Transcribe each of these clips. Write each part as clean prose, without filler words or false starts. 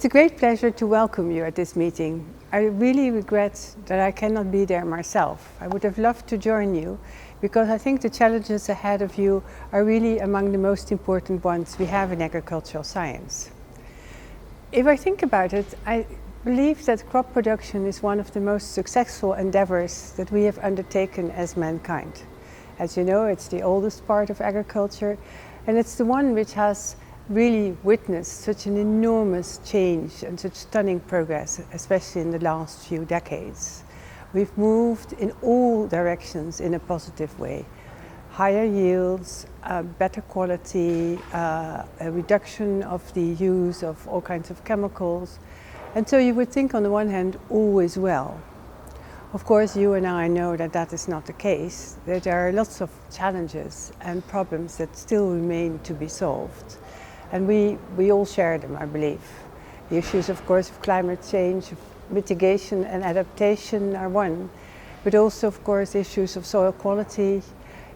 It's a great pleasure to welcome you at this meeting. I really regret that I cannot be there myself. I would have loved to join you because I think the challenges ahead of you are really among the most important ones we have in agricultural science. If I think about it, I believe that crop production is one of the most successful endeavors that we have undertaken as mankind. As you know, it's the oldest part of agriculture, and it's the one which has really witnessed such an enormous change and such stunning progress, especially in the last few decades. We've moved in all directions in a positive way. Higher yields, better quality, a reduction of the use of all kinds of chemicals. And so you would think on the one hand, all is well. Of course, you and I know that that is not the case, that there are lots of challenges and problems that still remain to be solved. And we all share them, I believe. The issues, of course, of climate change, of mitigation and adaptation are one, but also, of course, issues of soil quality,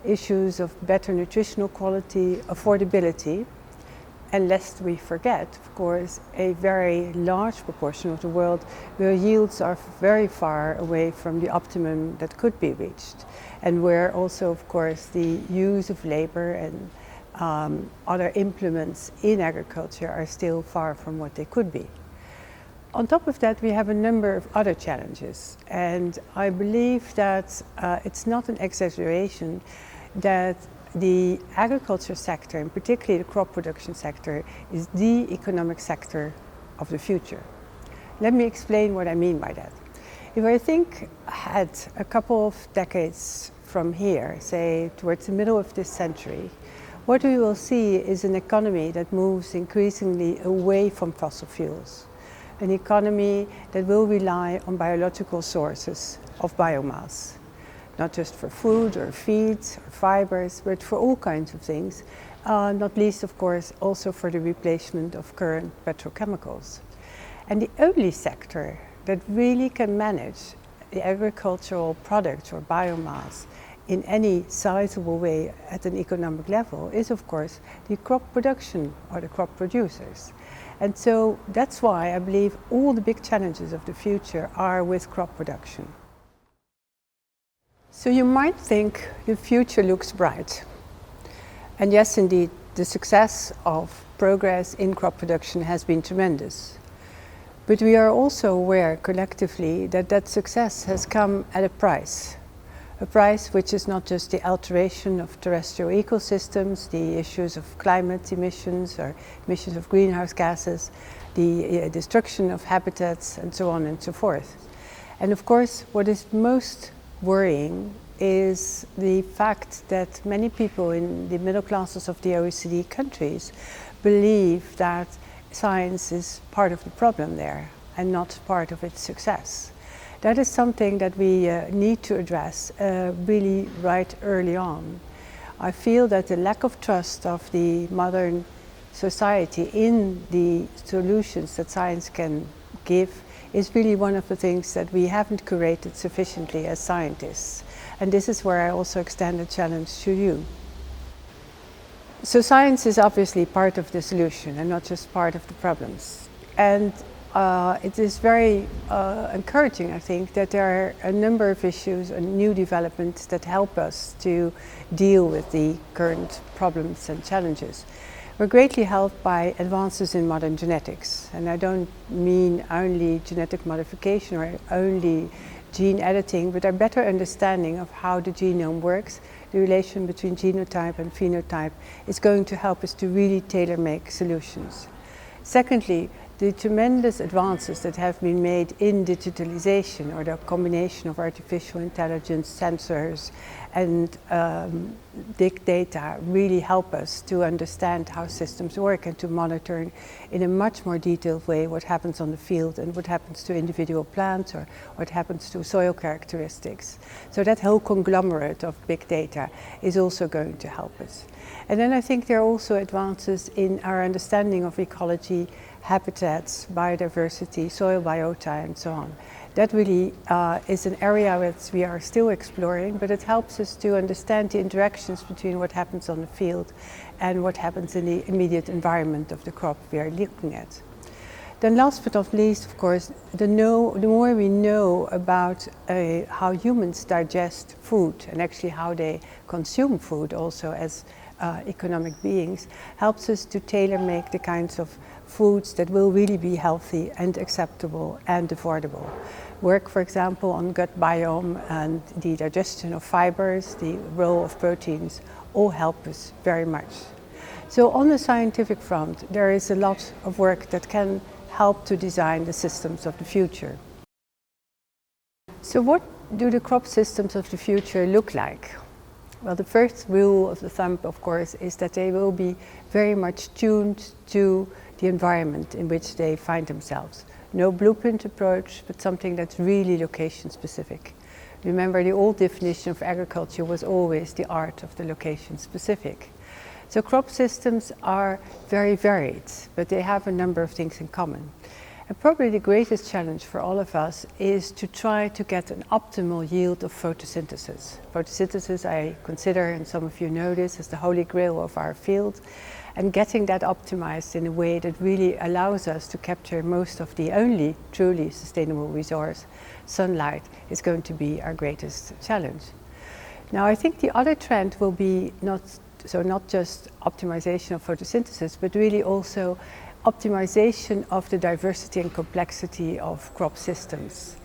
issues of better nutritional quality, affordability, and lest we forget, of course, a very large proportion of the world where yields are very far away from the optimum that could be reached, and where also, of course, the use of labor and other implements in agriculture are still far from what they could be. On top of that, we have a number of other challenges, and I believe that it's not an exaggeration that the agriculture sector, and particularly the crop production sector, is the economic sector of the future. Let me explain what I mean by that. If I think ahead a couple of decades from here, say towards the middle of this century, what we will see is an economy that moves increasingly away from fossil fuels. An economy that will rely on biological sources of biomass, not just for food or feeds or fibers, but for all kinds of things, not least, of course, also for the replacement of current petrochemicals. And the only sector that really can manage the agricultural products or biomass in any sizable way at an economic level is, of course, the crop production or the crop producers. And so that's why I believe all the big challenges of the future are with crop production. So you might think the future looks bright. And yes, indeed, the success of progress in crop production has been tremendous. But we are also aware collectively that that success has come at a price which is not just the alteration of terrestrial ecosystems, the issues of climate emissions or emissions of greenhouse gases, the destruction of habitats, and so on and so forth. And of course, what is most worrying is the fact that many people in the middle classes of the OECD countries believe that science is part of the problem there and not part of its success. That is something that we need to address really right early on. I feel that the lack of trust of the modern society in the solutions that science can give is really one of the things that we haven't curated sufficiently as scientists. And this is where I also extend a challenge to you. So science is obviously part of the solution and not just part of the problems. And it is very encouraging, I think, that there are a number of issues and new developments that help us to deal with the current problems and challenges. We're greatly helped by advances in modern genetics, and I don't mean only genetic modification or only gene editing, but a better understanding of how the genome works. The relation between genotype and phenotype is going to help us to really tailor-make solutions. Secondly, the tremendous advances that have been made in digitalization, or the combination of artificial intelligence, sensors, and big data really help us to understand how systems work and to monitor in a much more detailed way what happens on the field and what happens to individual plants or what happens to soil characteristics. So that whole conglomerate of big data is also going to help us. And then I think there are also advances in our understanding of ecology, habitats, biodiversity, soil biota, and so on. That really is an area that we are still exploring, but it helps us to understand the interactions between what happens on the field and what happens in the immediate environment of the crop we are looking at. Then last but not least, of course, the more we know about how humans digest food and actually how they consume food also as economic beings, helps us to tailor-make the kinds of foods that will really be healthy and acceptable and affordable. Work, for example, on gut biome and the digestion of fibers, the role of proteins, all help us very much. So on the scientific front, there is a lot of work that can help to design the systems of the future. So what do the crop systems of the future look like? Well, the first rule of the thumb, of course, is that they will be very much tuned to the environment in which they find themselves. No blueprint approach, but something that's really location specific. Remember, the old definition of agriculture was always the art of the location specific. So crop systems are very varied, but they have a number of things in common. And probably the greatest challenge for all of us is to try to get an optimal yield of photosynthesis. Photosynthesis I consider, and some of you know this, as the holy grail of our field. And getting that optimized in a way that really allows us to capture most of the only truly sustainable resource, sunlight, is going to be our greatest challenge. Now I think the other trend will be not just optimization of photosynthesis, but really also optimization of the diversity and complexity of crop systems.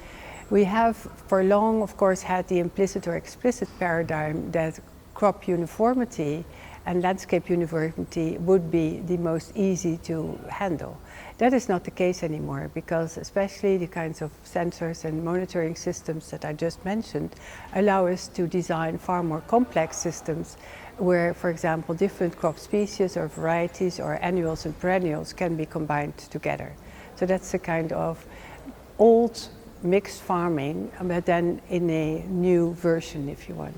We have for long, of course, had the implicit or explicit paradigm that crop uniformity and landscape uniformity would be the most easy to handle. That is not the case anymore, because especially the kinds of sensors and monitoring systems that I just mentioned allow us to design far more complex systems where, for example, different crop species or varieties or annuals and perennials can be combined together. So that's a kind of old mixed farming, but then in a new version, if you want.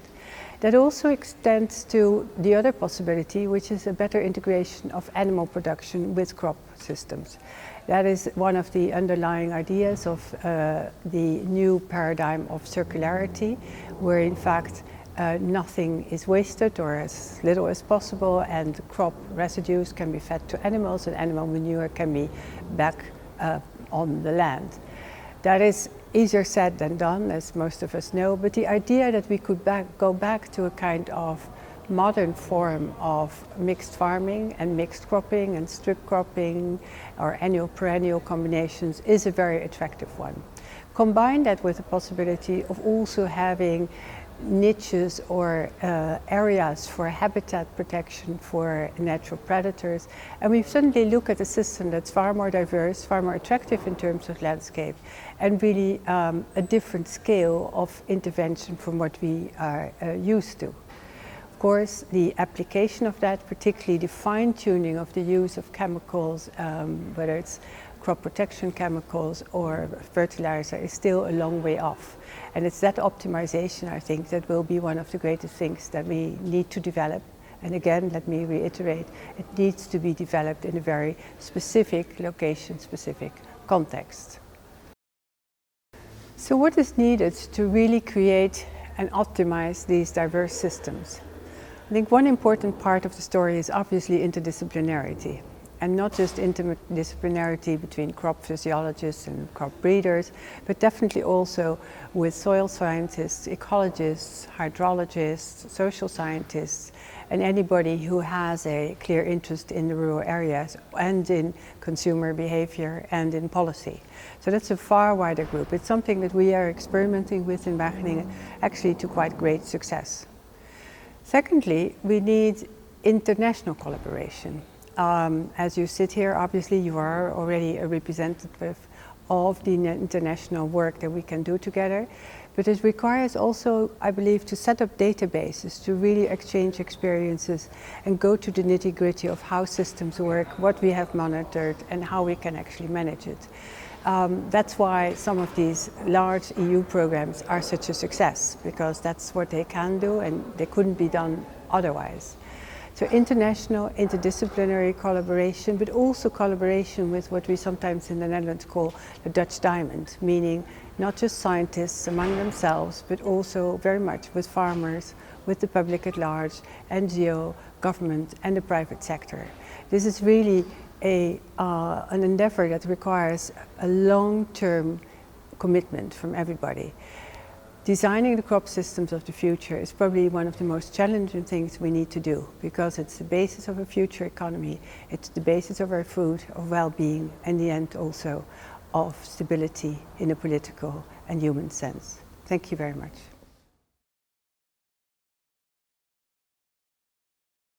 That also extends to the other possibility, which is a better integration of animal production with crop systems. That is one of the underlying ideas of the new paradigm of circularity, where in fact nothing is wasted, or as little as possible, and crop residues can be fed to animals and animal manure can be back on the land. That is easier said than done, as most of us know, but the idea that we could go back to a kind of modern form of mixed farming and mixed cropping and strip cropping or annual perennial combinations is a very attractive one. Combine that with the possibility of also having niches or areas for habitat protection for natural predators, and we suddenly look at a system that's far more diverse, far more attractive in terms of landscape, and really a different scale of intervention from what we are used to. Of course, the application of that, particularly the fine-tuning of the use of chemicals, whether it's crop protection chemicals or fertilizer, is still a long way off. And it's that optimization, I think, that will be one of the greatest things that we need to develop. And again, let me reiterate, it needs to be developed in a very specific, location-specific context. So what is needed to really create and optimize these diverse systems? I think one important part of the story is obviously interdisciplinarity. And not just interdisciplinarity between crop physiologists and crop breeders, but definitely also with soil scientists, ecologists, hydrologists, social scientists, and anybody who has a clear interest in the rural areas and in consumer behavior and in policy. So that's a far wider group. It's something that we are experimenting with in Wageningen, actually to quite great success. Secondly, we need international collaboration. As you sit here, obviously you are already a representative of the international work that we can do together, but it requires also, I believe, to set up databases to really exchange experiences and go to the nitty-gritty of how systems work, what we have monitored, and how we can actually manage it. That's why some of these large EU programs are such a success, because that's what they can do and they couldn't be done otherwise. So international, interdisciplinary collaboration, but also collaboration with what we sometimes in the Netherlands call the Dutch diamond, meaning not just scientists among themselves, but also very much with farmers, with the public at large, NGO, government, and the private sector. This is really an endeavor that requires a long-term commitment from everybody. Designing the crop systems of the future is probably one of the most challenging things we need to do, because it's the basis of a future economy, it's the basis of our food, of well-being, and in the end also of stability in a political and human sense. Thank you very much.